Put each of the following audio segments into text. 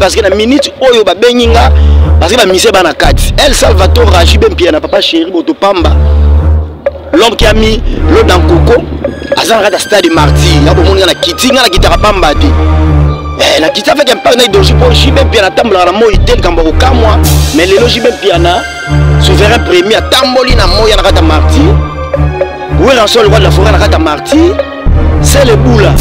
parce que la minute oyo ba beninga parce que ba mise ba na kati El Salvatore Rajibe Mpiana papa chéri Botopamba l'homme qui a mis l'eau dans coco azanga da stade martyr ya bomonga na kitinga na kitaka pamba te la kita fait un peu de dossier pour Jibe Mpiana tambola na moyi tel kambako kamwa mais lelo Jibe Mpiana souverain premier tamboli na moya na kata martyr où est le roi de la forêt na kata martyr c'est le boula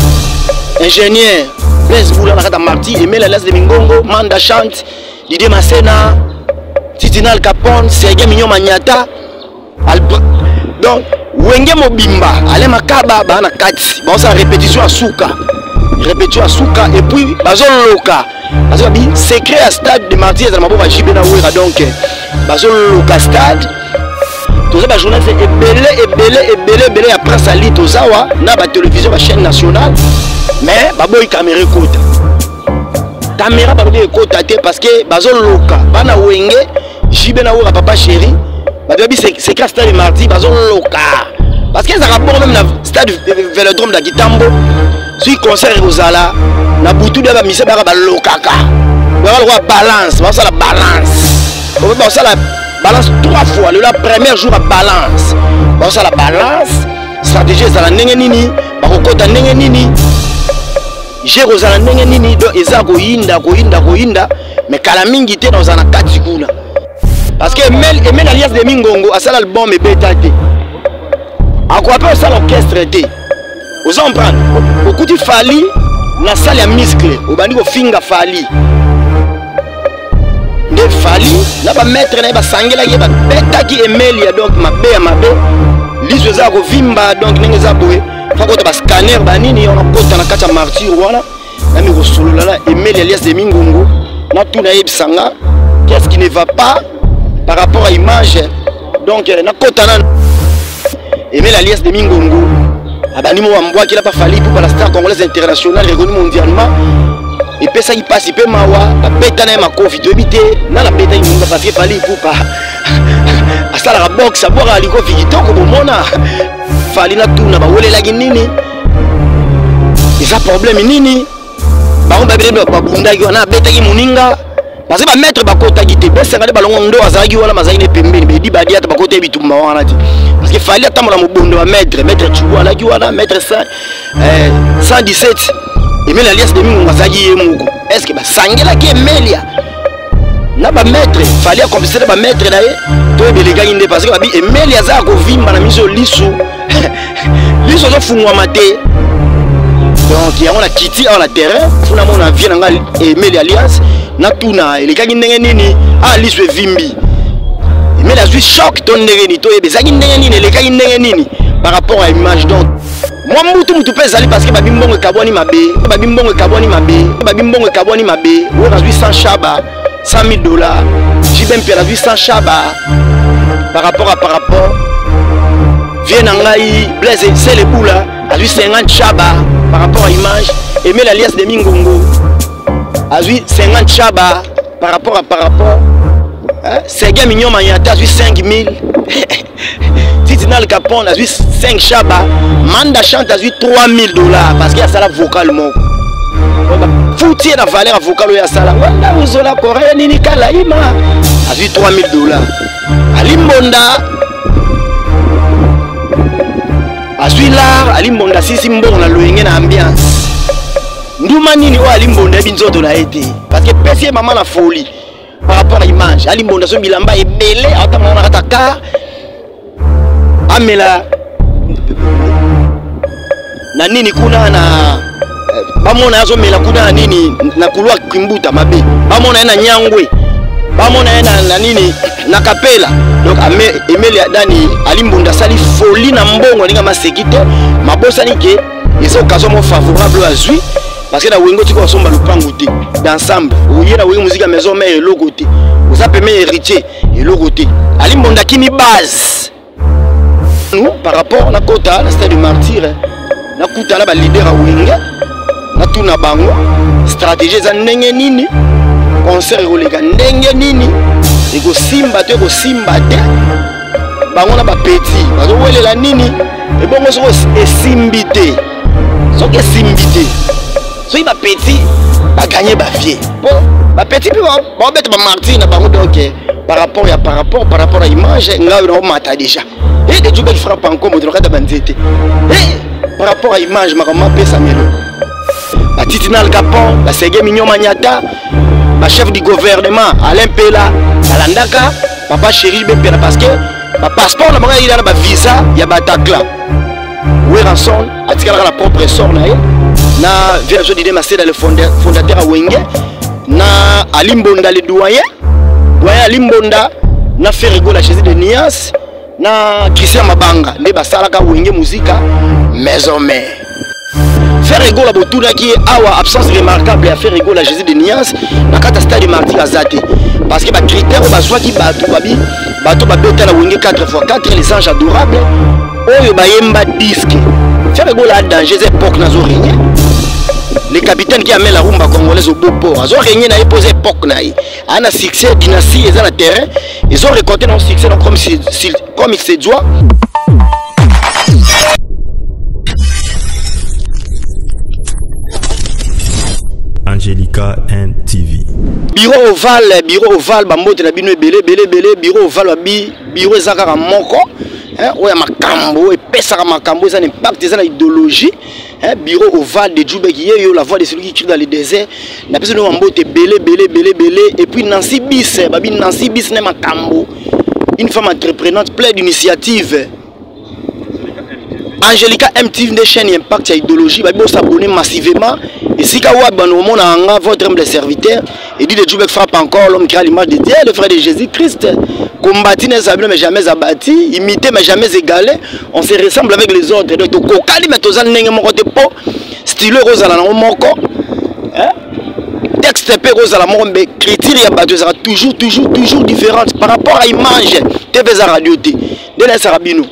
ingénieur Blaise Boula na kata martyr et la laisse de Mingongo Manda chante Didier Masena Titinal Capone Serge Mignon Magnata donc Wenge Mobimba Ale Makaba ba na kati ba ça répétition à Souka et puis bazon loka parce que secret à stade de martyr za mabo ba Jibe na wera donc bazon loka stade tous les journalistes ebele après ça lit tozawa na ba télévision ba chaîne nationale mais baboy caméra baboy kota te parce que bazon loka bana wenge Jibe na wera papa chéri babi secret stade de martyr bazon loka parce que ça rapport même na stade Vélodrome de Kitambo si concert Rosala na butu de ba mise ba lokaka ba roi balance ba ça la balance on va ça la balance 3 fois le premier jour à balance ba ça la balance stratégie ça la ndenge nini ba kokota ndenge nini Jérusalem ndenge nini do eza ko yinda mais kala mingi te dans un kati kuna parce que Emel alias de Mingongo a ça l'album et bétate à quoi peut ça l'orchestre te vous en prendre beaucoup de Fali na salle ya muscle au bandi ko finga Fali de Fali na ba maître na ba sangela ki ba beta ki Emelia donc mabe liso za ko vimba donc ninge za boye fa ko ta ba scanner ba nini on kota na kata martyr wana na mi ko solola la Emelia alias de Mingongo na tuna yebsanga qu'est-ce qui ne va pas par rapport à image donc na kota na Emelia alias de Mingongo Abanimo Wambwa qui n'a pas fallu pour la star congolaise internationale reconnue mondialement et puis ça il passe il peut mawa la bêta n'a ma confit éviter na la bêta il m'a parce qu'il fallait pour pas à ça la boxe à boire à l'iko vigito comme mona fallait na tout na ba wole la nini et ça problème nini ba on ba bébé ba bunda qui na bêta qui muninga parce que ba mettre ba kota gité besa ngale balongo ndo azaki wala mazaki ne pembeni be di ba dia ta ba kota bitumba wana ti parce que fallait attendre la mobondo ba mettre tuwa la ki wana mettre 117 et mais l'alias de Mingongo azaki yemuko est-ce que ba sangela ki Emelia na ba mettre fallait compenser ba mettre na ye to belega inde parce que ba bi Emelia za ko vimba na miso lisu lisu zo fungwa mate donc il y a on a quitté on a terrain funa mona vie na ngal Emelia alias na tuna elekaki ndenge nini lisu vimbi mais la Suisse choc ton ndenge ni to ebezaki ndenge nini elekaki ndenge nini par rapport à image donc moi mutu pesa ali parce que babimbongo kabwani mabe on a 800 chaba $100,000 Jibe Mpiana a 800 chaba par rapport vient ngai Blaise c'est le boula a 50 chaba par rapport à image et mais l'alias de Mingongo a 50 chaba par rapport Serge Mignon Magnata a 5000 Titinal Capone a 5 chaba Manda chante a $3000 parce qu'il y a ça la vocal mon foutir la valeur vocal ya sala wanda uzola Corée nini kala ima a $3000 Alimbonda a l'art Alimbonda sisi mbongo na loyenge na ambiance nduma nini o Alimbonda binzoto na été parce que pesi maman la folie par rapport à l'image Alimbonda so bilamba ebele atamana kataka amela na nini kuna na bamona yazo mela kuna nini na kulwa kimbuta mabe bamona na nyangwe bamona na nini na kapela donc Emelia dani Alimbonda sali folie na mbongo linga masekite mabosa nike ils ont occasion favorable à Zui parce que na wengo tiko somba lupangu te d'ensemble oye na wengo musique maison mais logo te vous appelez héritier et logo te Alimbonda kini base nous par rapport na kota la stade de martyr na kuta la ba leader a wenga na tuna bango stratégie za ndenge nini concert kolega ndenge nini eko simba te bango na ba petit bazo welela nini e bongo so esimbite soki bapeti baganye bavie po bapeti mpe babeta bamartir na bango donc par rapport à image ngai naomata déjà de Djoubek frappe encore moto nakata banzete par rapport à image makambo apesa melo batitinal Gapon basege Mignon Magnata chef du gouvernement Alain Pela alandaka papa chéri bepena parce que passeport na bango ila na ba visa ya batakla Weranson atikala la propre sort na ye na version d'idée Maseda le fondateur à Wenge na Alimbonda le doyen Alimbonda na Ferrigo la chaise de Nias na Christian Mabanga nde basalaka Wenge musica maison mère Ferrigo la botuna qui est awa absence remarquable à Ferrigo la chaise de Nias na kata stade Martyr Azate parce que ba critère bazwa ki bato babeta la Wenge 4x4 les anges adorables oyo bayemba disque Ferrigo la danger époque nazo régner le capitaine qui amène la rumba congolaise au beau port ils ont régné na posé époque na ana succès dynastie ils ont le terrain ils ont récolté leur succès comme il se doit. Angelica NTV bureau oval bambote na bino belé bureau oval bureau ezaka moko oya makambo epesaka makambo eza impact eza na idéologie bureau oval de Djoubek yeyo la voix de celui qui crie dans le désert na pesa no mbote belé et puis Nancy Bis babi Nancy Bis na makambo une femme entreprenante pleine d'initiatives. Angelica MTV de chaîne impact ya idéologie babi s'abonner massivement et si ka wa bano mona nga votre humble serviteur et dit de Djoubek frappe encore l'homme qui a l'image de Dieu le frère de Jésus-Christ combattu n'est mais jamais abattu imité mais jamais égalé on se ressemble avec les autres donc kokali mais tozan ndenge moko te po style rozala na moko texte pe rozala moko mais critique ya bato sera toujours différente par rapport à image TV za radio te de la sarabino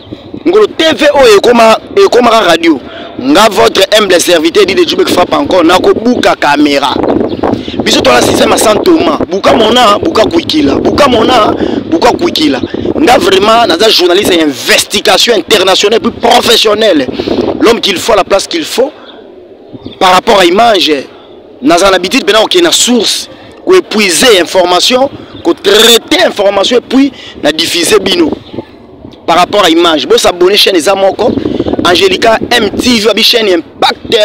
ngolo TV o ekoma radio nga votre humble serviteur dit de Djoubek frappe encore na ko buka caméra biso to la système sans Thomas buka mona buka kwikila nga vraiment naza journaliste et investigation internationale plus professionnelle l'homme qu'il faut à la place qu'il faut par rapport à image naza l'habitude maintenant qu'il y a une source ko épuiser information ko traiter information et puis na diffuser bino par rapport à image bo s'abonner chaîne eza moko Angelica MTV abi chaîne impact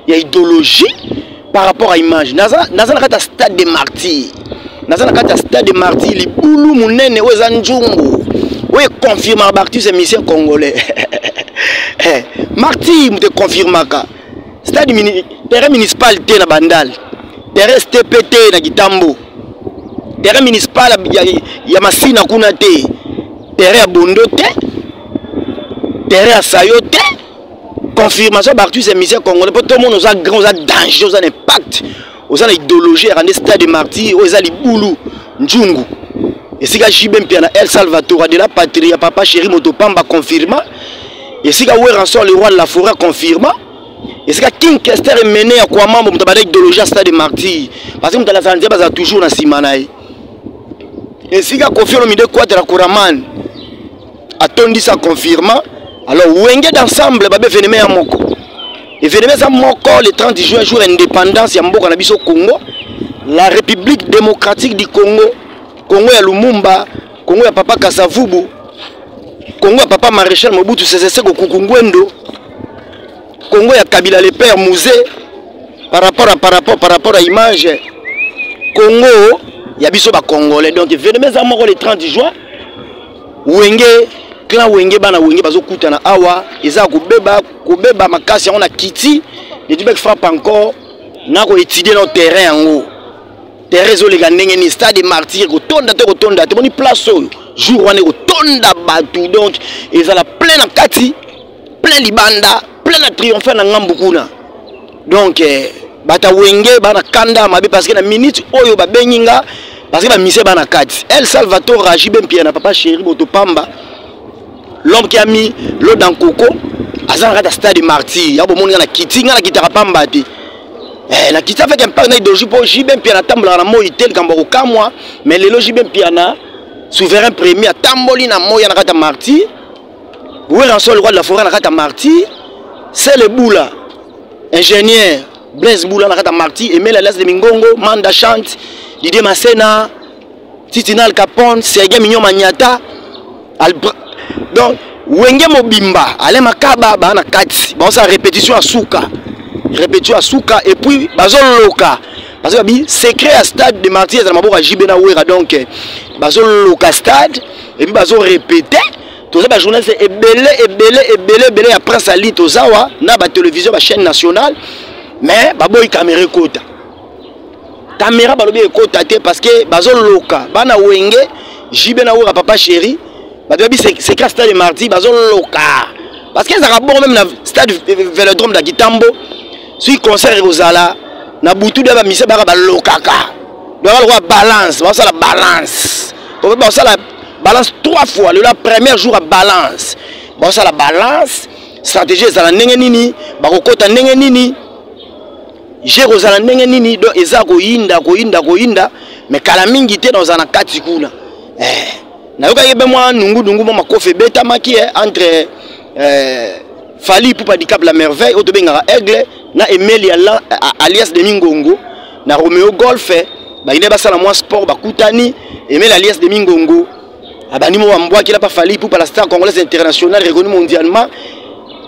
ya idéologie par rapport à image naza na kata stade de martyr li boulou munene oza njungu oye confirme Bartu c'est mission congolais martyr me confirmaka stade terrain municipal te na Bandal terrain STPT na Kitambo terrain municipal ya Masina kuna te terrain ya Bondo te terrain ya Sayo te confirmation Bartu c'est mission congolais pour tout le monde oza grand oza danger oza impact oza na idéologie ya stade de martyr oza li boulou njungu et si Jibem Piana El Salvatore de la patrie papa chéri Motopamba confirma et si Weranson le roi de la forêt confirma et si King Kester est mené à quoi membre de idéologie à stade de martyr parce que la santé basa toujours na simanaï et si Kofi Olomide Quadra Kouraman atondi ça confirma alors Wenge d'ensemble babé phénomène à moko et phénomène ça moko le 30 juin jour indépendance ya mboka na biso Congo la République démocratique du Congo Congo ya Lumumba Congo ya papa Kasavubu Congo ya papa Maréchal Mobutu Sese Seko Kukungwendo Congo ya Kabila le père Mouzé par rapport à image Congo ya biso ba congolais donc événement ça moko le 30 juin Wenge clan Wenge bana Wenge bazo kutana awa eza kubeba makasi on a kiti les Djoubek frappe encore na ko étudier notre terrain en haut terrain zo lega ndenge ni stade martyr ko tonda te boni place oyo jour wana ko tonda batu donc ezala plein en kati plein libanda plein na triomphe na ngambukuna donc bata Wenge bana kanda mabe parce que na minute oyo ba benyinga parce que ba mise bana kati El Salvatore Jibem Piana papa chéri Motopamba l'homme qui a mis l'eau dans coco azana kata stade martyr ya bo moninga na kitinga na kitaka pamba te la kita fait un peu d'idéologie pour Jibem Piana tambola na moi tel kamboko kamwa mais le Jibem Piana souverain premier tamboli na moya na kata martyr Weranson le roi de la forêt na kata martyr c'est le boula ingénieur Blaise Boula nakata Marty, Emel Alias de Mingongo, Manda Chante, Didier Masena, Titinal Capone, Serge Mignon Magnata, donc Wenge Mobimba, Alain Makaba, Bana Kati, bon ça répétition à Souka, et puis Bazol Loka, parce que secret à stade de Marty, ça m'a beaucoup à Jibena Ouera, donc Bazol Loka stade, et puis Bazol répété. Tout ça, la journée c'est belé après ça lit tout ça, na ba télévision, ba chaîne nationale, mais baboy caméra kota. Caméra balobi kota te parce que bazol loka, bana wenge, jibena wura papa chéri, badobi c'est qu'à stade de Marty, bazol loka. Parce que ça a bon même na stade Vélodrome de Kitambo, si concert Rosala, na butu de ba mise ba lokaka. Donc la balance, ça la balance. Pour ça la balance 3 fois, le premier jour à balance. Bon ça la balance, stratégie ça la nini, bakokota nini. Jérusalem nini donc eza ko yinda, mais kala mingi te dans ana kati kuna. Na yoka yebe moi nungu mo makofe beta maki entre Fali Ipupa di Cap la merveille otobenga Aigle na Emeli alias de Mingongo na Romeo Golf ba ine ba sala moi sport bakutani Emeli alias de Mingongo. Abanimo Wambwa qui n'a pas fallu pour la star congolaise internationale reconnue mondialement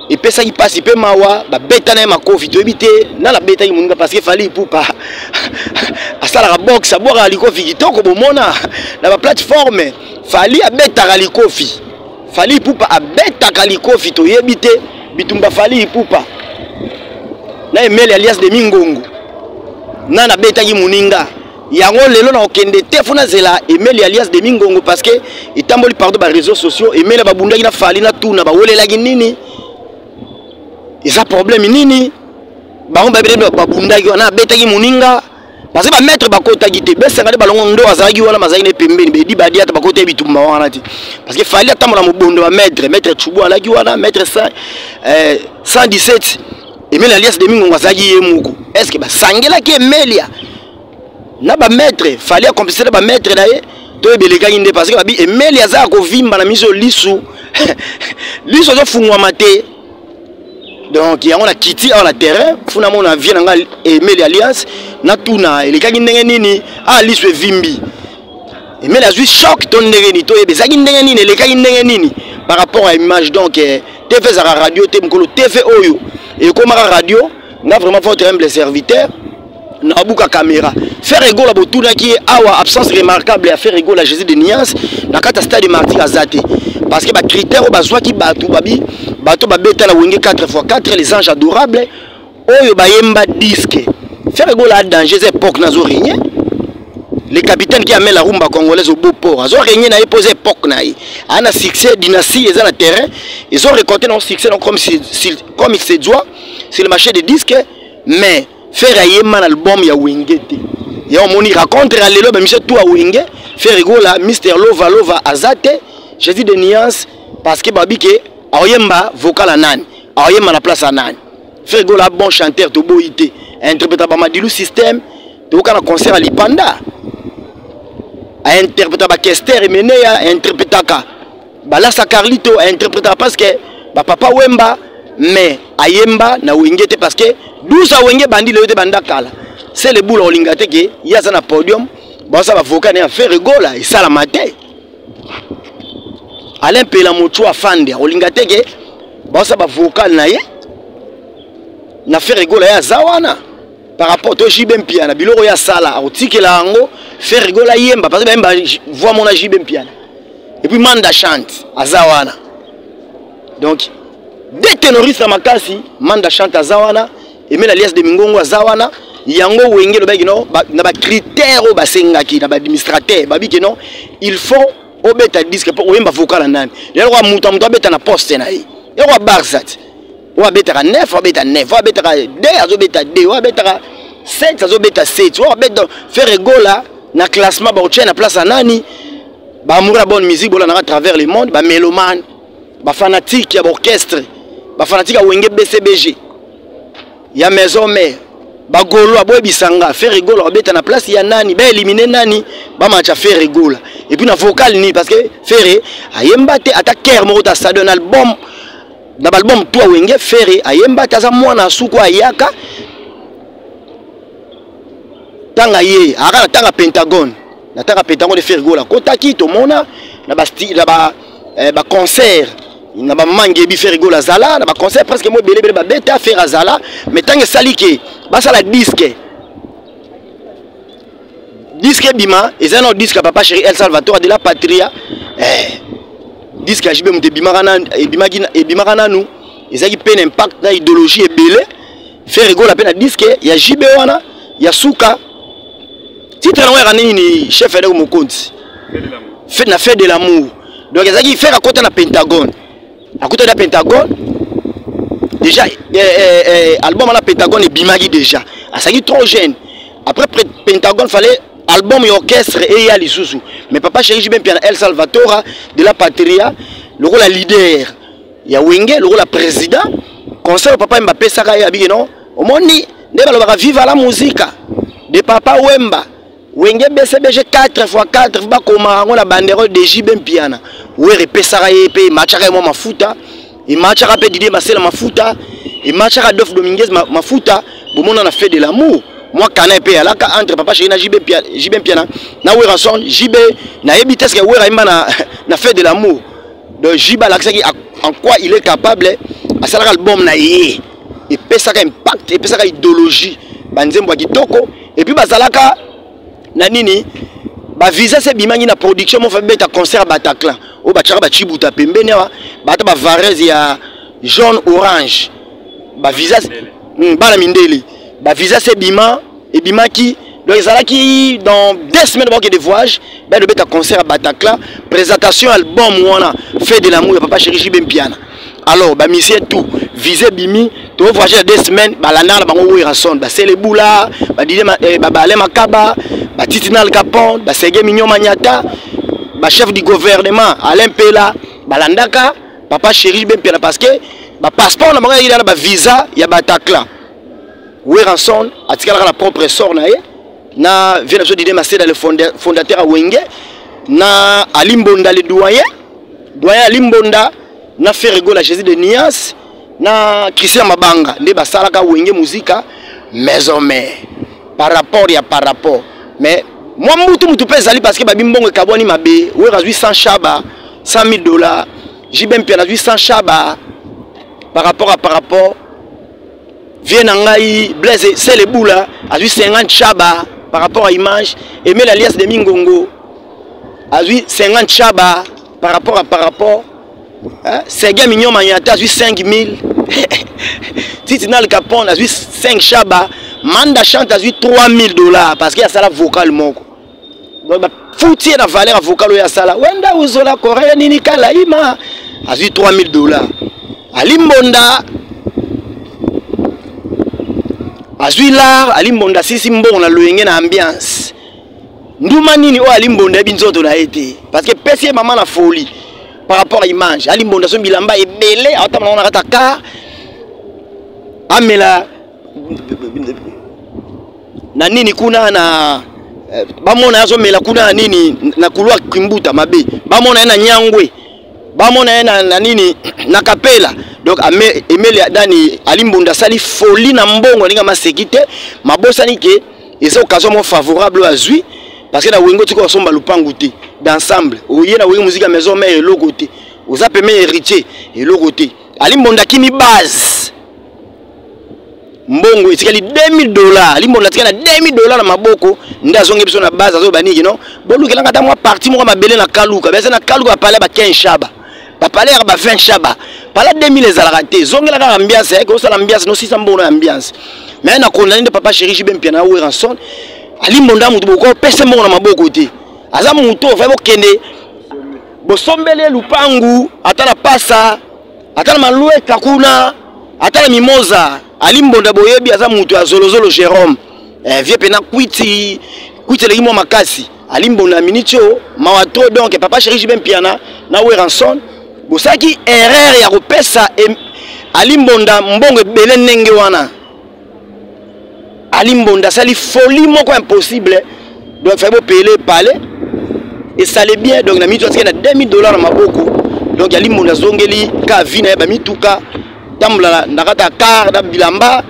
et puis ça qui passe il peut mawa ba beta na ma kofi to ebité na la beta imunga parce que fallait pour pas à ça la boxe à boire à likofi kitoko bomona na ba plateforme fallait à beta à likofi fallait pour pas à beta à likofi to ebité bitumba fallait pour pas na Emeli alias de Mingongo na beta imuninga yango lelo na okende te funa zela Emeli alias de Mingongo parce que itamboli pardon ba réseaux sociaux Emeli ba bundaki na fali na tuna ba wolelaki nini isa problème nini ba on ba bundaki na betaki muninga parce que ba maître ba kota gite besanga de balongo ndo azaki wala mazaki ne pembeni be di ba dia ta ba kota bitumba wana ti parce que fali atambola mobondo ba maître Chubu alaki wana maître 117 Emeli alias de Mingongo azaki yemuko est-ce que ba sangela ki Emeli na ba maître fallait accomplir ba maître naye to ebeleka inde parce que ba bi Emeli aza ko vimba na miso lisu lisu zo fungwa mate donc il y a on a kiti on a terrain funa mona vie na Emeli alias na tuna eleka ndenge nini lisu vimbi Emeli azui choc ton ndenge ni to ebezaki ndenge nini eleka ndenge nini par rapport à image donc TV za radio te mkolo TV oyo et comme radio na vraiment votre humble serviteur na buka caméra faire égaux la botuna qui est awa absence remarquable à faire égaux la Jésus de Nias na kata stade de Marty azate parce que ba critère au bazwa ki batu babi bato babeta la wenge 4x4 les anges adorables oyo bayemba disque faire égaux la danger c'est époque nazo régner le capitaine qui amène la rumba congolaise au beau port azo régner na époque époque na ana succès dynastie et na terrain ils ont récolté non succès donc comme il se doit sur le marché des disques mais faire un album ya wengete ya omoni raconte à lelo ba monsieur tout a wenge faire rigola Mr Lova azate Jésus de Nias parce que babi ke ayemba vocal anani ayemba na place anani faire rigola bon chanteur to boité interpréter ba Madilu système to kana concert à Lipanda a interpréter ba Kester Menea interpréter ka Balasa Carlito interpréter parce que ba papa Wemba mais ayemba na wengete parce que 12 a wenge bandi le banda kala c'est le boulot lingate que il y a ça na podium bon ça va vocal na faire rigola et ça la matin Alain Pela moto afande olingate que bon ça va vocal na ye na faire rigola ya zawana par rapport au JB Mpiana biloko ya sala otikela ngo faire rigola yemba parce que même voix mon JB Mpiana et puis Manda Chante azawana donc des terroristes à Makasi Manda Chante azawana Emeli alias de Mingongo azawana yango wenge lobaki no na ba critère o basengaki na ba administrateur babi ke non il faut obeta disque pour oyemba vocal nani lelo kwa mutu abeta na poste na yi lelo kwa barsat wa beta ka 9 wa beta 9 wa beta ka 2 azobeta 2 wa beta ka 7 azobeta 7 wa beta faire gola na classement ba otien na place nani ba amour bonne musique bola na travers le monde ba mélomane ba fanatique ya orchestre ba fanatique ya wenge BCBG ya maison mère ba golo aboye bisanga faire rigolo abeta na place ya nani ba éliminer nani ba matcha faire rigolo et puis na vocal ni parce que faire ayemba te attaquer mo ta stade un album na album toi wenge faire ayemba ta za mwana suko ayaka tanga ye aka na tanga Pentagone na tanga Pentagone de Fergola kotaki to mona na ba style ba concert na ba mangebi Fergola zala na ba concert presque mo belé ba beta faire zala mais tanga salike ba sala disque bima et un autre disque papa chéri El Salvatore de la Patria disque a jibe mute bimarana e bimarana nous ezaki peine impact na idéologie ebele Fergola pe na disque ya jibe wana ya suka titre na wera nini chef de Mokonzi fait na fait de l'amour donc ezaki faire à côté na Pentagone à côté de Pentagone déjà album na Pentagone et bimagi déjà asaki trop jeune après Pentagone fallait album et orchestre et ya lisusu mais papa chéri jibe piano El Salvatore de la Patria le rôle la leader ya Wenge le rôle la président concert papa Mbappé saka ya bigi non au moni nde balobaka vive la musique de papa Wemba Wenge BCBG 4x4 ba koma ngona bandero de JB Piana we repesaka ye pe machaka mo mafuta et machaka pe Didier Masela mafuta et machaka Dof Dominguez mafuta bomona na fait de l'amour moi kana pe alaka entre papa chéri na JB Piana na we ranson JB na ebiteske we raimba na fait de l'amour donc JB alaksaki en quoi il est capable à salaka album na ye et pesaka impact et pesaka idéologie banzembo kitoko et puis bazalaka na nini ba visa se bimangi na production mo fa beta concert Bataclan o ba chaka ba chibuta pembeni wa bata ba varese ya jaune orange ba visa bala mindeli ba visa se bima et bimaki donc ezalaki dans 2 semaines avant que de voyage ben le beta concert Bataclan présentation album wana fait de l'amour papa chéri JB Piana alors ba mission tout visé bimi to voyager 2 semaines ba landa bango wo ranson ba selebula ba dide ba balé makaba ba titinal Capone ba sege mignon Magnata ba chef du gouvernement Alain Pela ba landaka papa chéri JB Piana parce que ba passeport na bango ya ba visa ya Bataclan wo ranson atikala la propre sort na ye na vient de dire Masséda le fondateur à Wenge na Alimbonda le doyen Alimbonda na Fergola Jésus de Nias na Christian Mabanga nde basalaka Wenge musica maison mais par rapport mais moi mutu pesa ali parce que babimbongo kaboni mabe we razui 100 chaba $100,000 JB Piana 800 chaba par rapport vient ngai Blaise c'est le boula a 50 chaba par rapport à image et met l'alliance de Mingongo a 50 chaba par rapport Serge Mignon Magnata a 5,000 Titinal Capone a 5 chaba Manda chante a $3,000 parce qu'il y a ça la vocal moko donc fouti la valeur vocal ya sala wenda uzola Corée nini kala ima a $3,000 Alimbonda Azuilar Alimbonda sisi mbongo na loyenge na ambiance nduma nini o Alimbonda binzoto na été parce que pesi maman la folie par rapport à image Alimbonda so bilamba ebele atama na kata ka amela na nini kuna na bamona yazo mela kuna nini na kulwa kimbuta mabe bamona na nyangwe bamona na nini na kapela donc Emeli Dani Alimbonda sali folie na mbongo ninga masekite mabosani ke eza occasion mo favorable à Zui parce que na wengo tiko somba lupangu te d'ensemble oye na wengo musique maison mère et logo te oza peme héritier et logo te Alimbonda kimi base mbongo etikali $2,000 Alimbonda tika na $2,000 na maboko nda zonge biso na base azo baniki non bolukela ngata mwa parti moko mabele na kaluka bese na kaluka pale ba 15 chaba ba pale ba 20 chaba pala 2000 les alaraté zongela ka ambiance ko sala ambiance no 600 mbono ambiance mais na condamné de papa chéri JB Piana wo ranson Alimbonda mutu boko pese moko na maboko te aza mutu fa bokende bosombele lupangu atala pasa atala malue kakuna atala mimoza Alimbonda boyebi aza mutu azolozolo Jérôme vie pena kwiti le mo makasi Alimbonda minicho mawato donc papa chéri JB Piana na wo ranson bosaki erreur ya kopesa Alimbonda mbongo ebele ndenge wana Alimbonda sali folie moko impossible donc fait beau payer parler et ça allait bien donc na mito na $2,000 na maboko donc Alimbonda zongeli ka vina ba mituka tambula nakata car da bilamba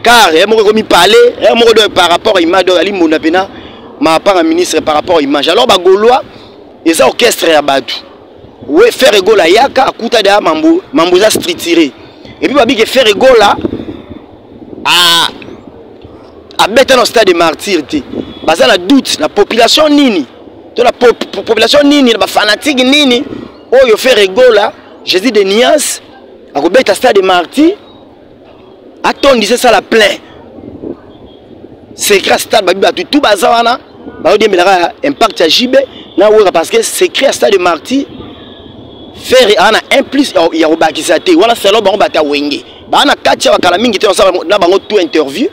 car il moko komi parler moko do par rapport à image do ali mona pena ma part un ministre par rapport à image alors ba gaulois et ça orchestre ya batu ouais faire rigola yaka akuta da mambo za structuré et puis babi que faire rigola à bête dans stade de martyr ti baza na doute la population nini to la population nini ba fanatique nini oyo faire rigola Jésus de Nias à bête stade de martyr attendez ça la plein secret stade babi batu tout bazawana ba odi melaka impact ya JB na wora parce que secret stade de martyr faire ana un plus ya obakisa te wala selo bango bata wenge ba na katia bakala mingi te na bango tout interview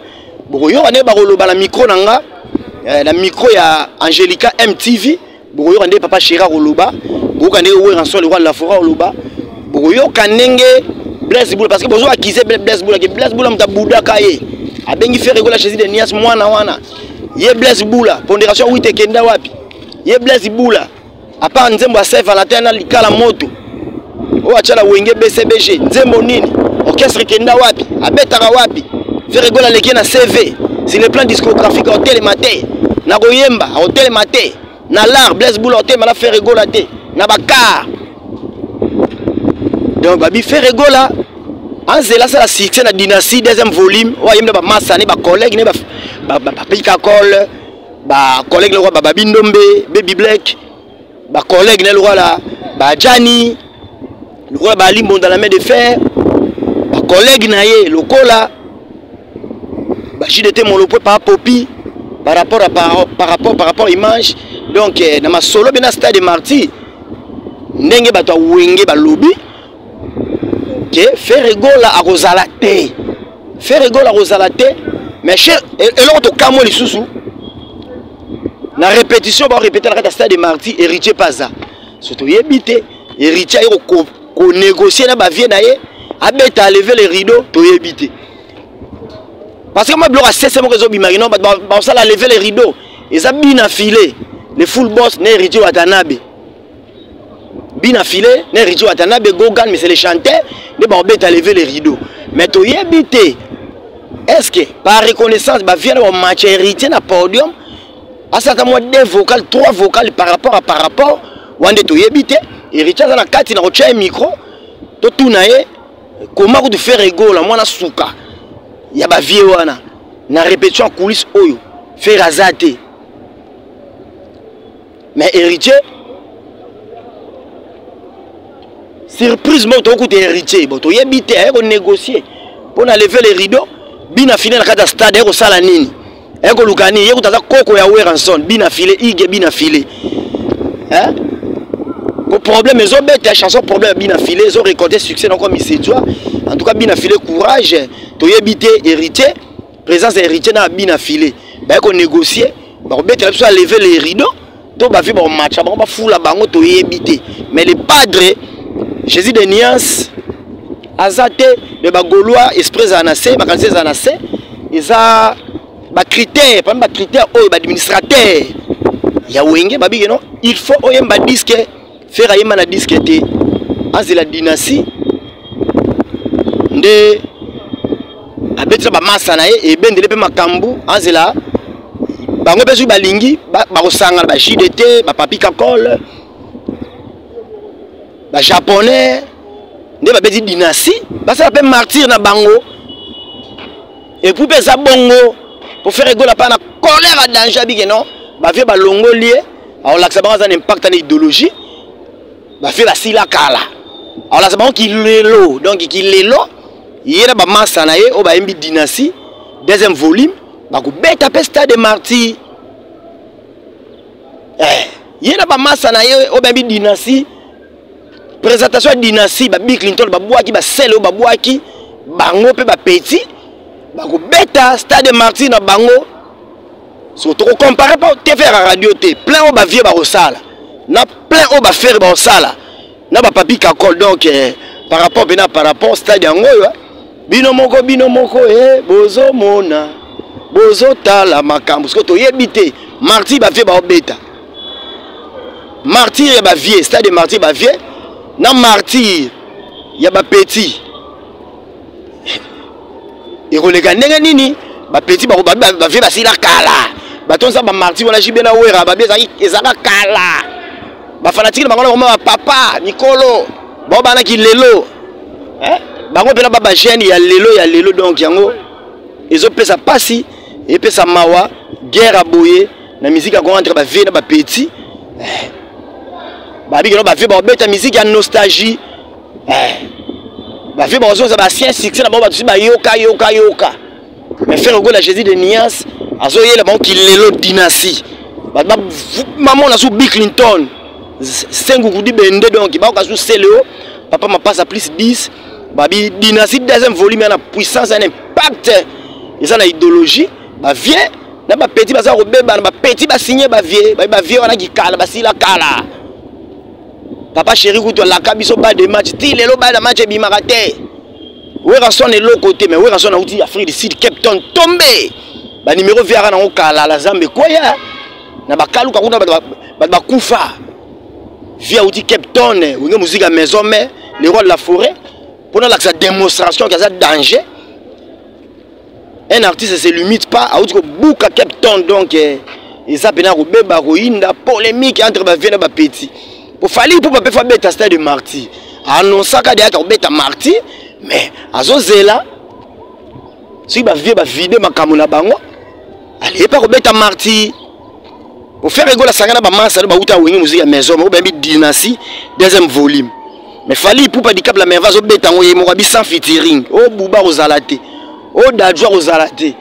boyo ane ba koloba na micro nanga na micro ya Angelica MTV boyo ande papa Chira koloba boyo kande wera so le roi la fora koloba boyo kanenge Blaise Boula parce que bozo akise Blaise Boula mta buda kaye abengi faire rigola Jésus de Nias mwana wana ye Blaise Boula pondération 8 ekenda wapi ye Blaise Boula apa nzembo Saint Valentin na likala moto o achala wenge BCBG nzembo nini orchestre kenda wapi abetaka wapi faire rigola leki na CV sur le plan discographique hotel matin na koyemba hotel matin na l'art Blaise Boula hotel mala faire rigola te na bakar donc babi faire rigola Anzela c'est la succès la dynastie deuxième volume o yemba ba massa ne ba collègue ne ba pika call ba collègue le roi ba Bindombe Baby Black ba collègue ne le roi là ba Jani le roi ba Limbo dans la main de fer ba collègue na ye lokola ba JDT mon lopo par Popi par rapport image donc na ma solo bena stade de martyr ndenge ba to wenge ba lobby que faire rigola à Rosalate faire rigola à Rosalate mais cher et l'autre camo les sous na répétition va répéter la stade de martyr héritier Paza surtout yebité héritier ko négocier na ba vie na ye abeta à lever les rideaux to yebité parce que moi bloc à cesser mon réseau bimagino ba ça la lever les rideaux et ça bien filé les full boss na héritier Watanabe bien affilé, ne Rijo Watanabe Gogan, mais c'est les chanteurs, ne ba obeta lever les rideaux. Mais to yebité, est-ce que par reconnaissance, ba vient au match héritier na podium, à certains mois 2 vocales, 3 vocales par rapport, wande to yebité, héritier dans la carte na rocha micro, to tunaye, comment vous faire ego la mwana souka, ya ba vie wana, na répétition coulisses oyo, faire azate. Mais héritier surprise moi to côté héritier bon to yebité ko négocier pour na lever les rideaux bina filer na kata stade ko sala nini ko lukani yeko taza koko ya Weranson bina filer ige bina filer hein pour problème les autres chanson problème bina filer ils ont récolté succès donc comme il sait toi en tout cas bina filer courage to yebité héritier présence héritier na bina filer ba ko négocier ba bête la soit lever les rideaux to ba fi ba match ba fula bango to yebité mais les padres Jésus de Nias azate de bagolois esprit zanase bakanse zanase eza ba critère pas ba critère o ba administrateur ya wenge babige non il faut oyemba disque faire ayema na disque te azela dynastie nde abetisa ba massa na ye e bendele pe makambu azela bango bezu balingi ba kosanga ba JDT ba papi kakol ba japonais ne ba bedi dynastie ba ça appelle martyr na bango et pour pesa bongo pour faire rigoler pas na colère à danger bige non ba vie ba longo lié alors là ça va avoir un impact en idéologie ba fait la sila kala alors là ça va qui lelo donc qui lelo yera ba massa na ye o ba mbi dynastie deuxième volume ba ko beta pesta de martyr yera ba massa na ye o ba mbi dynastie présentation de dynastie ba Bill Clinton ba boaki ba selo ba boaki bango pe ba petit ba ko beta stade de martyr na bango surtout comparer pas TV à radio te plein o ba vie ba osala na plein o ba faire ba osala na ba papi kakol donc par rapport stade yango bino moko bozo mona bozo tala makambo parce que to yebité martyr ba vie ba obeta martyr ya ba vie stade de martyr ba vie na martyr ya ba petit et koleka ndenge nini ba petit ba vie ba sila kala batonza ba marti wana jibena wera ba beza ezaka kala ba fanatique bango na papa Nikolo ba bana ki lelo bango pena baba jeune ya lelo donc yango ezo pesa pasi et pesa mawa guerre aboye na musique a entre ba vie na ba petit ba bigelo ba vie ba beta musique ya nostalgie ba vie ba ozo za ba sien succès na ba ba yoka mais faire go la Jésus de Nias azo yele ba ki lelo dynastie ba maman na sou Bill Clinton sengu kudi bende donc ba ka sou Seleo papa m'a passe à plus 10 babi dynastie deuxième volume na puissance un impact ils ont la idéologie ba vient na ba petit ba za robeba na ba petit ba signer ba vie wana ki kala ba sila kala papa chéri kuto la kabiso ba de match ti lelo ba de match bi marate we ranson est l'autre côté mais we ranson na outil Afrique du Sud Cape Town tombé ba numéro viara na okala la Zambie koya na ba kaluka kuna ba kufa via outil Cape Town ou musique à maison mais les rois de la forêt pour la démonstration qu'il y a danger. Un artiste ne se limite pas à outil bouka Cape Town donc ils appellent Robeba Roinda polémique entre ba vieux et ba petit. Pour falloir pour pas faire bête stade de martyr. Annoncer qu'à des bête martyr mais azozela si ba vieux ba vider makamuna bango allez pas bête martyr. Pour faire rigoler la sangana ba massa ba uta wingi musique à maison ou bien dynastie deuxième volume. Mais fallait pour pas dire que la merveille au bête en yemo bi sans featuring. Oh Bouba Rosalate. Oh Dadjoa Rosalate.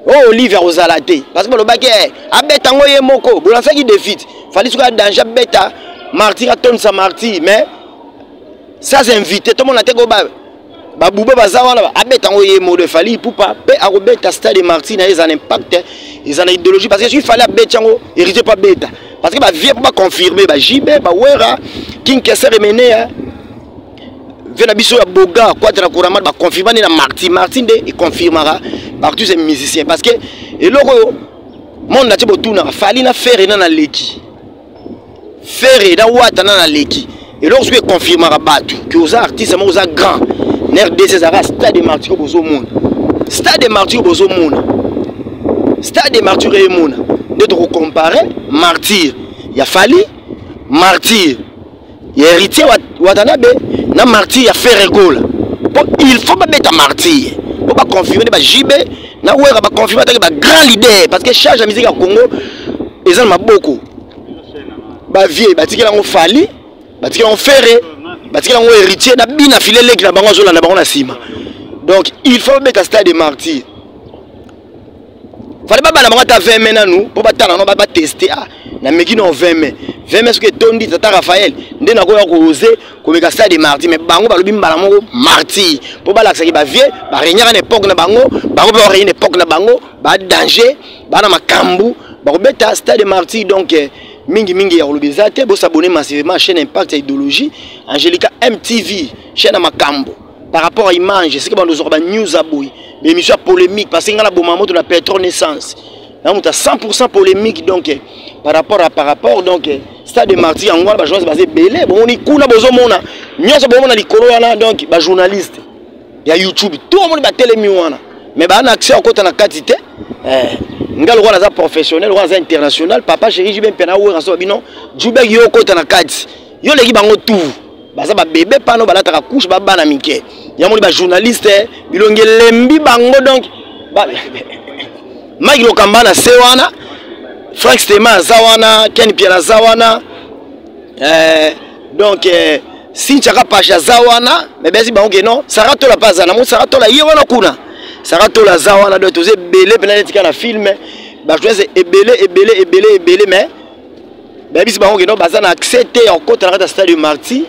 Oh Olivier Rosalate. Parce que le bac est à bête en yemo ko. Bon ça qui défite. Fallait soit danger bêta martyr à ton sa martyr mais ça c'est invité tout le monde a été go ba Bouba bazawana à bête en yemo de fallait pour pas à bête stade de martyr ils ont un impact ils ont une idéologie parce que il fallait bête en hérité pas bête. Parce que bah vient pour pas confirmer bah JB bah Wera King Kesser mené vient biso ya Boga quoi de la couramment bah confirmer na Martin de il confirmera par tous ces musiciens parce que et loro monde na tibotuna fali na faire na leki faire na wata na leki et lorsque il confirmera batu que aux artistes mais aux grands RDC ça stade de Martyr bozo monde stade de Martyr bozo monde stade de Martyr et monde de comparer martyr il y a fallu martyr il y a héritier Watanabe na martyr il y a fait rigole il faut pas mettre martyr faut pas confirmer ba JB na wera ba confirmer ba grand leader parce que charge la musique à Congo ils ont beaucoup ba vieux ba tikela ngo fali ba tikela ngo ferré ba tikela ngo héritier na bina filé leki na bango zola na bango na sima donc il faut mettre stade de martyr. Fallait pas la mangata 20 mai nous pour pas tana non pas tester ah na meki non 20 mai ce que tondi tata Raphaël ndé na ko ya ko oser ko meka stade de martyr mais bango ba lobi mbala moko martyr pour ba laksa ki ba vie ba renyaka na époque na bango bango ba renyaka na époque na bango ba danger ba na makambu ba ko beta stade de martyr donc mingi ya lobeza te bo s'abonner massivement à chaîne Impact idéologie Angelica MTV chaîne à makambo par rapport à image c'est que nous aurons news aboui mais émission polémique parce que ngala bomamo de la pétrole naissance là on a 100% polémique donc par rapport donc stade de martyr en ngala ba journaliste basé belé bon on y kuna bozo mona nyoso bomona likolo wana donc ba journaliste ya YouTube tout le monde ba télémi wana mais ba na accès à côté na quantité ngala wana za professionnel wana za international papa chéri jibe pena wo raso bino jube yo côté na quantité yo leki bango tout baza ba bébé pano balata ka couche ba bana mike ya moni ba journaliste bilonge lembi bango donc Mike Lokambana sewana Frank Stema zawana Ken Pierre zawana donc si chaka pasha zawana mais besi bango non sarato la pazana mo sarato la yewana kuna sarato la zawana donc toze belé penatika na film ba journaliste ebelé mais besi bango non bazana accepter en côté na stade de martyr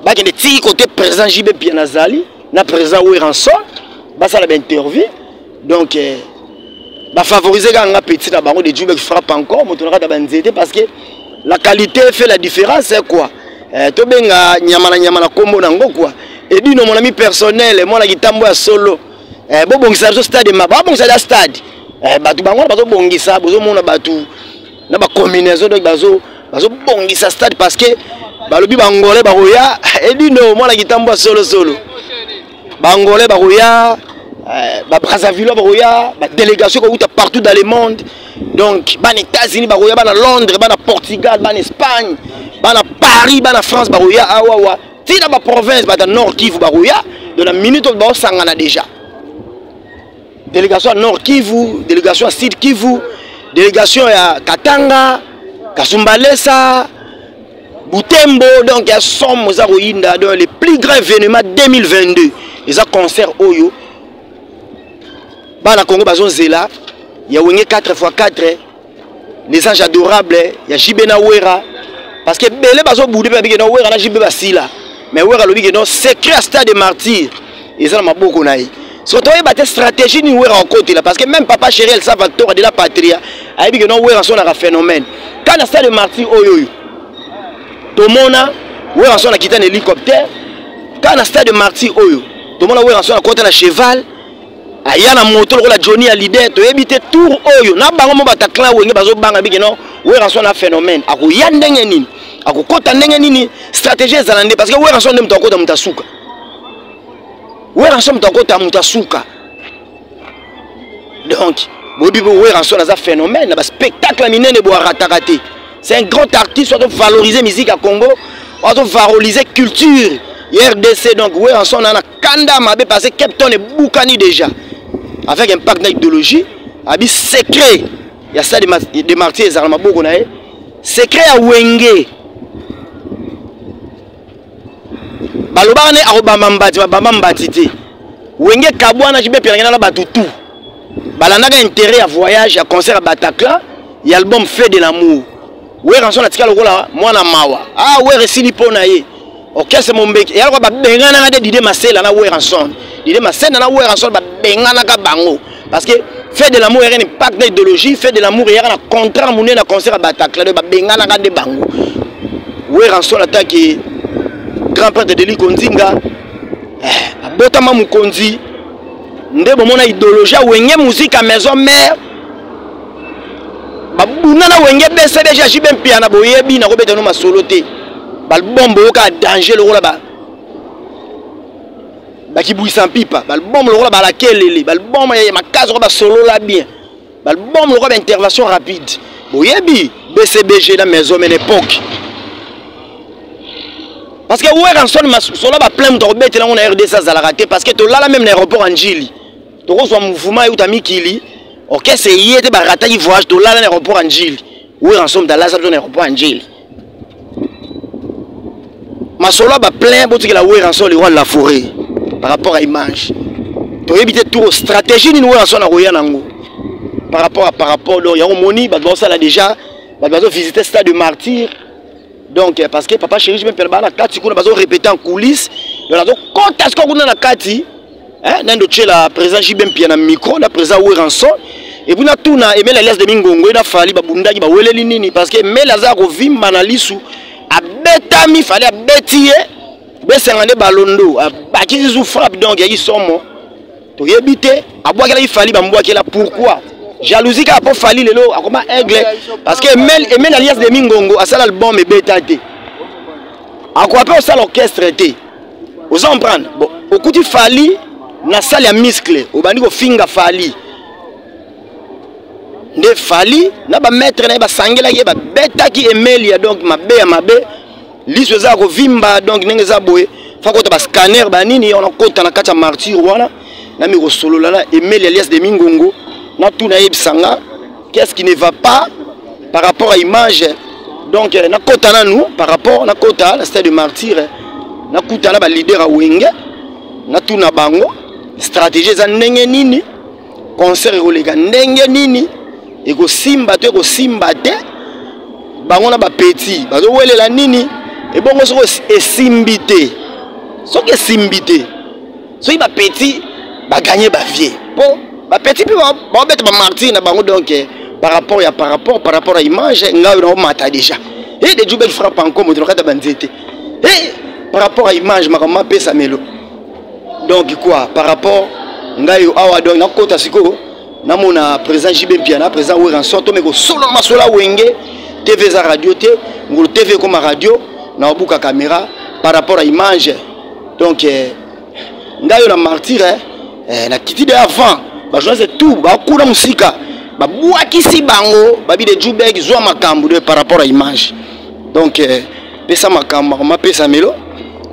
ba kende ti côté président JB Pierre Nazali na président Weranson ba ça la interview donc ba favoriser ganga petit na bango de Djoubek frappe encore motonaka da banzete parce que la qualité fait la différence c'est quoi to benga nyama na kombo nango quoi et dit non mon ami personnel moi la gitambo ya solo bo bongisa so stade ma ba bongisa da stade batu bango bazo bongisa bozo mona batu na ba combinaison donc bazo bongisa stade parce que balobi bangolais baroya et dit non moi la gitambo ya solo bangolais baroya Brazzaville baroya, délégation partout dans le monde. Donc, ban États-Unis baroya, ban Londres, ban Portugal, ban Espagne, ban Paris, ban France baroya, awawa. Si dans la province, dans le Nord Kivu baroya, de la minute où on s'en déjà. Délégation à Nord Kivu, délégation à Sud Kivu, délégation à Katanga, Kasumbalesa, Butembo, donc il y a somme dans les plus grands événements 2022. Les concerts Oyo. Dans le Congo, il y a 4x4, les anges adorables, il y a Jibena Wera. Parce que Belé Bazo Boudé, il y a Wera, il y a mais Wera, il y a un secret à stade de martyr. Et ça, m'a beaucoup naï. Surtout, il y a une stratégie ni Wera en côté là. Parce que même Papa Chéri El Salvatore de la patrie, il y a un phénomène. Quand il y a un stade de martyr, Oyo. Tout le monde a quitté un hélicoptère. Quand on a stade de martyr, tout le monde a quitté un cheval. Il y a un moto, la Johnny a l'idée de éviter tout. Il y a un clan où il y a un phénomène. Il y a une stratégie parce que il y a un suka. Il y a un suka. Donc, il y a un phénomène. Un spectacle de c'est un grand artiste qui doit valoriser la musique à Congo, qui doit valoriser la culture. RDC, donc, oui, en son a Kanda Mabé parce que Captain est Boukani déjà. Avec un pacte d'idéologie, il secret. Il y a ça des martyrs, des armes beaucoup. Secret à Wenge. Balobane a Obamambati, Babambati. Wenge Kabouana, Jibé Pirangana Batutu. Balanaga intérêt à voyage, à concert à Bataclan, il y a l'album Fait de l'amour. Oui, rançon la tika lokola mwana mawa. Ah oui, resili pona ye. OK, c'est mon bec. Et alors ba bengana de dide masela na oui rançon. Dide masela na oui rançon ba bengana ka bango parce que Fait de l'amour il y a un impact d'idéologie, Fait de l'amour il y a un contrat moné na concert à Bataclan ba bengana ka de bango. Oui, rançon la ta qui grand prêtre de Likonzinga. Botama mukonzi. Ndebo mona idéologie wenge musique à maison mère. Nana wenge bese déjà jibem piana boyebi na robeta no masoloté bal bombo ka danger le rola ba ki bouissa pipa bal bombo le rola ba la kelele bal bombo ya makazo ba solo la bien bal bombo le rola intervention rapide boyebi BCBG la maison mais l'époque parce que ouais ranson solo ba plein de robeta là on a RDC ça la raté parce que to là même l'aéroport Anjili to ko so mouvement ou tamikili. OK, c'est hier de barata qui voyage de là dans l'aéroport Angil. Oui, en somme dans l'aéroport Angil. Ma solo ba plein pour que la oui en somme le roi de la forêt par rapport à l'image. Pour éviter tout stratégie ni oui en somme na roya nango. Par rapport donc il y a un moni ba ça là déjà ba visiter le stade de martyr. Donc parce que Papa Chéri même perba na kati kuna ba répéter en coulisses. Donc là quand est-ce qu'on a na kati hein nando tchela président Jibem Piana micro la président oui en somme. Et puis, on a aimé la liasse de Mingongo, il a fallu que parce que mais la vimba na lisu a betami fallait a betier besengane balondo a baki zu frappe donc il somo to yebite a bois qu'il fallait ba mboa là pourquoi jalousie ka po fali lelo a comment aigle parce que aimé la liasse de Mingongo a ça l'album et betate a quoi pas ça l'orchestre était vous en prendre bon au coup du fali na salle ya muscle au bandi ko finga fali ne fali na ba maître na ba sangela ye ba beta ki emelia donc mabe ya mabe liso za ko vimba donc ndenge za boye fa ko ta ba scanner ba nini on kota na kata martyr wana na mi ko solo la emelia alias de Mingongo na tout na yebsanga qu'est-ce qui ne va pas par rapport à image donc na kota na nous par rapport na kota la stade de martyr na kuta na ba leader a wenge na tout na bango stratégie za ndenge nini concert kolega ndenge nini et que simba te bango na ba petit bazo welela nini et bongo soko esimbité soki esimbité soki ba petit ba gagner ba vieux po ba petit pe ba bête ba martyr na bango donc par rapport à image nga na mata déjà et de jubel frappe encore mo kata banzete et par rapport à image makama pesa melo donc quoi par rapport nga yo awa donc na kota siko na mona président Jibem Piana président oui en sorte mais ko solo masola wenge TV za radio te ngolo TV comme radio na obuka caméra par rapport à image donc ngayo na martyr na titi de avant ba journaliste tout ba kuna musika ba bwakisi bango ba bi de Joburg zwa makambu de par rapport à image donc pesa makambu ma pesa melo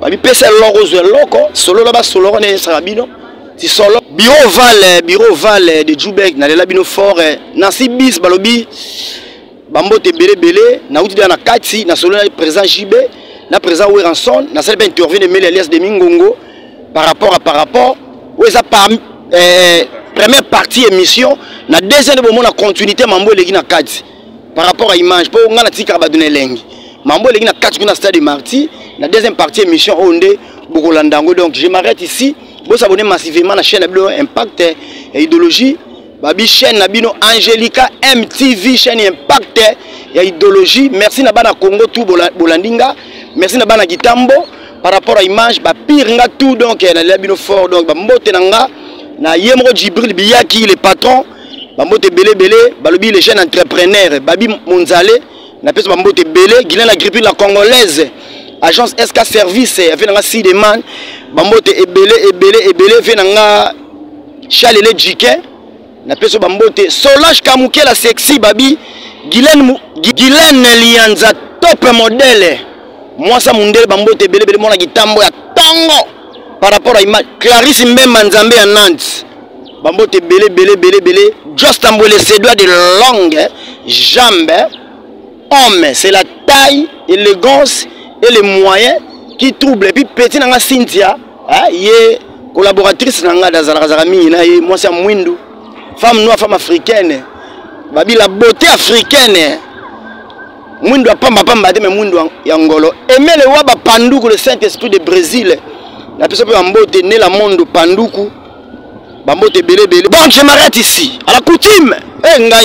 ba bi pesa loko solo la ba solo ne sarabino si solo bureau val de Joburg na lela bino fort na si bis balobi bambote belé na uti na kati na solo na président JB na président Weranson na salle interview de Meli alias de Mingongo par rapport où ça par première partie émission na deuxième moment na continuité mambo legi na kati par rapport à image pour ngana tika ba donner lengi mambo legi na kati kuna stade Marty na deuxième partie émission onde bokolandango donc je m'arrête ici vous abonnez massivement à la chaîne Ablo Impact et idéologie babi chaîne Nabino Angelica MTV chaîne Impact et idéologie merci na bana Congo tout bolandinga merci na bana Gitambo par rapport à image ba pire nga tout donc na Labino fort donc ba mbote nanga na Yemro Djibril Biyaki le patron ba mbote belé balobi les jeunes entrepreneurs babi Monzale na pesa ba mbote belé Guilain la grippe la congolaise agence SK service avec nga Sideman ba mbote ebélé fait nga Chalele Djiké na pesa ba mbote Solange Kamuke la sexy babi Guilain Lianza top modèle moi ça mundele ba mbote belé mona Gitambo ya tango par rapport à image Clarisse Mbemba Nzambe à Nantes bambote belé juste Ambwele ses doigts de longues jambes homme c'est la taille élégance et les moyens qui troublent et puis petit nanga Cynthia yé collaboratrice nanga dazalaka mingi na yé moi c'est mwindu femme noire femme africaine babi la beauté africaine mwindu pamba de mwindu ya ngolo aimer le waba panduku le Saint-Esprit de Brésil la personne bambote né la monde panduku bambote belé bon je m'arrête ici à la coutume